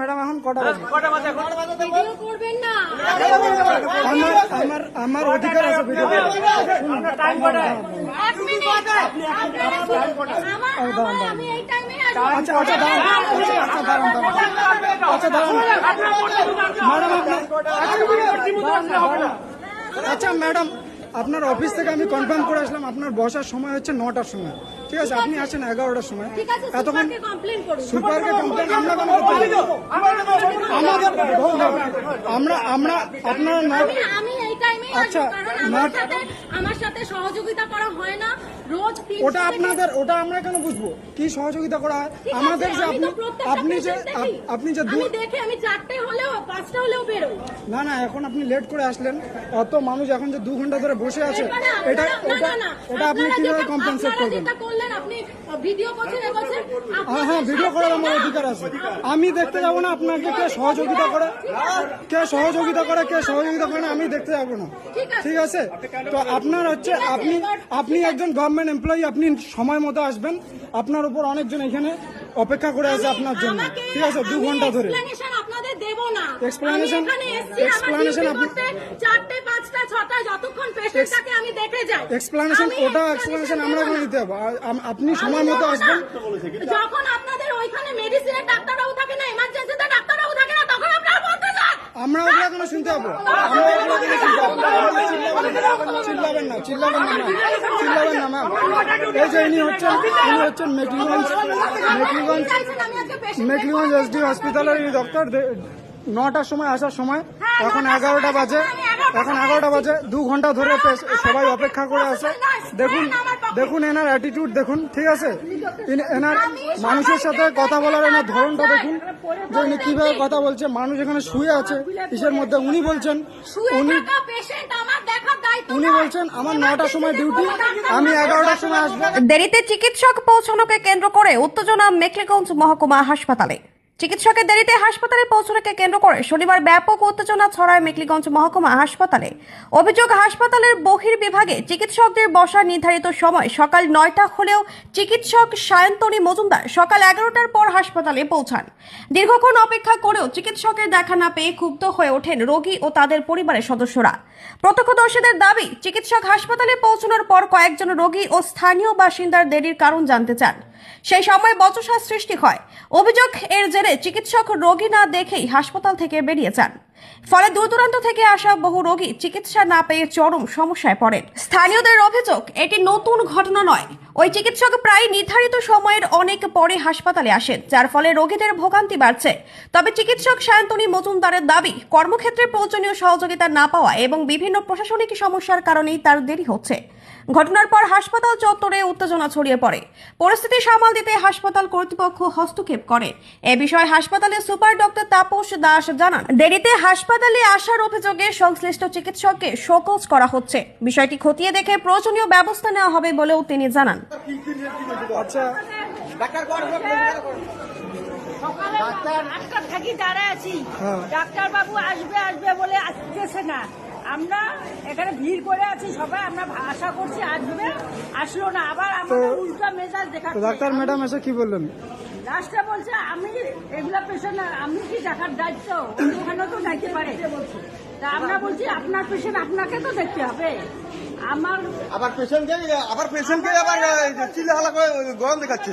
Madam এখন কটা বাজে? ভিডিও করবেন না। আমার অধিকার আছে ভিডিও করার। এক মিনিট। আমি এই টাইমে আচ্ছা দাঁড়ান, আচ্ছা ম্যাডাম আপনার অফিস থেকে আমি কনফার্ম করে আসলাম আপনার বসার সময় হচ্ছে 9টার সময়, ঠিক আছে? আপনি আসেন 11টার সময়। ঠিক আছে, এতক্ষণ সুপারকে কমপ্লেইন করুন। সুপারকে কমপ্লেন আমরা কেন করতে পারি? আমরা আপনার আমি এই টাইমে আচ্ছা, আমার সাথে সহযোগিতা করা হয় না রোজ। ওটা আপনাদের, ওটা আমরা কেন বুঝবো কি সহযোগিতা করা হয় আমাদের? যে আপনি যে আমি দেখে আমি 4টে হলেও 5টা হলেও বেরোই না। এখন আপনি লেট করে আসলেন, অত মানুষ এখন যে 2 ঘন্টা ধরে বসে আছে, এটা আপনি কিভাবে কম্পেনসেট করবেন? আপনি ভিডিও করছেন। হ্যাঁ, ভিডিও করার আমার অধিকার আছে। আমি দেখতে যাবো না আপনাকে কে সহযোগিতা করে, কে সহযোগিতা করে না, আমি দেখতে যাবো না, ঠিক আছে? তো আপনার হচ্ছে আপনি একজন গভর্নমেন্ট এমপ্লয়ি, আপনি সময় মতো আসবেন। আপনার উপর অনেকজন এখানে অপেক্ষা করে আছে আপনার জন্য, ঠিক আছে? 2 ঘন্টা ধরে আপনাদের দেব না। এক্সপ্লেনেশন 4টে 5টা 6টা যতক্ষণ পেশেন্টটাকে আমি দেখে যাই এক্সপ্লেনেশন আমরা কেন দিতে হবে? আপনি সময় মতো আসবেন। যখন আপনাদের ওইখানে মেডিসিনের ডাক্তারবাবু থাকে না, এমার্জেন্সিতে ডাক্তারবাবু থাকে না, তখন আপনারা বলতে চান আমরা ওগুলো কেন শুনতে হবে? চিল্লাবেন না ম্যাম। এই যে ইনি হচ্ছেন মেকলিগঞ্জ এসডি হসপিটালের এই ডক্টর। 9টার সময় আসার সময়, এখন 11টা বাজে। 2 ঘন্টা ধরে সবাই অপেক্ষা করে আছে। দেখুন এনার অ্যাটিটিউড দেখুন, ঠিক আছে? এনার মানুষের সাথে কথা বলার এনার ধরনটা দেখুন, যে উনি কিভাবে কথা বলছে। মানুষ এখানে শুয়ে আছে কিসের মধ্যে? উনি বলছেন আমার 9টার সময় ডিউটি, আমি 11টার সময় আসবো। দেরিতে চিকিৎসক পৌঁছানোকে কেন্দ্র করে উত্তেজনা মেখলিগঞ্জ মহকুমা হাসপাতালে। চিকিৎসকের দেরিতে হাসপাতালে পৌঁছানোকে কেন্দ্র করে শনিবার ব্যাপক উত্তেজনা ছড়ায় মেখলিগঞ্জ মহকুমা হাসপাতালে। অভিযোগ, হাসপাতালের বহির্বিভাগে চিকিৎসকদের বসার নির্ধারিত সময় সকাল 9টা হলেও চিকিৎসক সায়ন্তনী মজুমদার সকাল 11টার পর হাসপাতালে পৌঁছান। দীর্ঘক্ষণ অপেক্ষা করেও চিকিৎসকের দেখা না পেয়ে ক্ষুব্ধ হয়ে ওঠেন রোগী ও তাদের পরিবারের সদস্যরা। প্রত্যক্ষদর্শীদের দাবি, চিকিৎসক হাসপাতালে পৌঁছানোর পর কয়েকজন রোগী ও স্থানীয় বাসিন্দার দেরির কারণ জানতে চান। সেই সময় বচসা সৃষ্টি হয়। অভিযোগ, এর জেরে চিকিৎসক রোগী না দেখেই হাসপাতাল থেকে বেরিয়ে যান। ফলে দূর দূরান্ত থেকে আসা বহু রোগী চিকিৎসা না পেয়ে চরম সমস্যায় পড়েন। স্থানীয়দের অভিযোগ, এটি নতুন ঘটনা নয়। ওই চিকিৎসক প্রায় নির্ধারিত সময়ের অনেক পরে হাসপাতালে আসেন, যার ফলে রোগীদের ভোগান্তি বাড়ছে। তবে চিকিৎসক সায়ন্তনী মজুমদারের দাবি, কর্মক্ষেত্রে প্রয়োজনীয় সহযোগিতা না পাওয়া এবং বিভিন্ন প্রশাসনিক সমস্যার কারণেই তার দেরি হচ্ছে। ঘটনার পর হাসপাতাল চত্বরে উত্তেজনা ছড়িয়ে পড়ে। পরিস্থিতি সামাল দিতে হাসপাতাল কর্তৃপক্ষ হস্তক্ষেপ করে। এ বিষয়ে হাসপাতালের সুপার ডক্টর তাপস দাস জানান, দেরিতে হাসপাতালে আসার অভিযোগে সংশ্লিষ্ট চিকিৎসককে শোকজ করা হচ্ছে। বিষয়টি খতিয়ে দেখে প্রয়োজনীয় ব্যবস্থা নেওয়া হবে বলেও তিনি জানান। আচ্ছা, সকালে 8টা থেকে দাঁড়ায় আছি, ডাক্তারবাবু আসবে বলে আসতেছে না। আমরা এখানে ভিড় করে আছি সবাই, আমরা আশা করছি আসলো না। আবার আমাদের উল্টা মেজাজ দেখাচ্ছে। ডাক্তার ম্যাডাম এসে কি বললেন? লাস্টে বলছে আমি এগুলা পেশেন্ট, আমি কি দেখার দায়িত্ব? ওখানে তো যাইতে পারে। তা আমরা বলছি আপনার পেশেন্ট আপনাকে তো দেখতে হবে। আবার পেশেন্টকে চিল্লাহাল্লা করে গরম দেখাচ্ছে।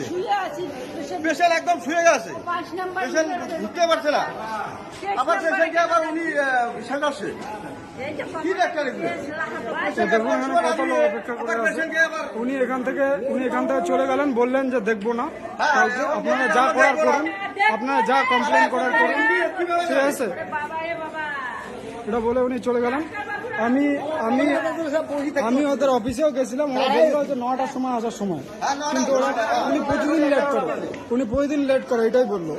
পেশেন্ট একদম শুয়ে গেছে, 5 নাম্বার পেশেন্ট ঢুকতে পারছে না। আবার পেশেন্টকে আবার উনি সাজাচ্ছে। কি ডাক্তার এগুলো? উনি এখান থেকে চলে গেলেন, বললেন যে দেখবো না, আপনারা যা করার করুন, আপনারা যা কমপ্লেন করার করুন, ঠিক আছে? এটা বলে উনি চলে গেলেন। আমি ওদের অফিসেও গেছিলাম, ওরা বললো যে 9টার সময় আসার সময়, কিন্তু উনি প্রতিদিন লেট করে, এটাই বললো।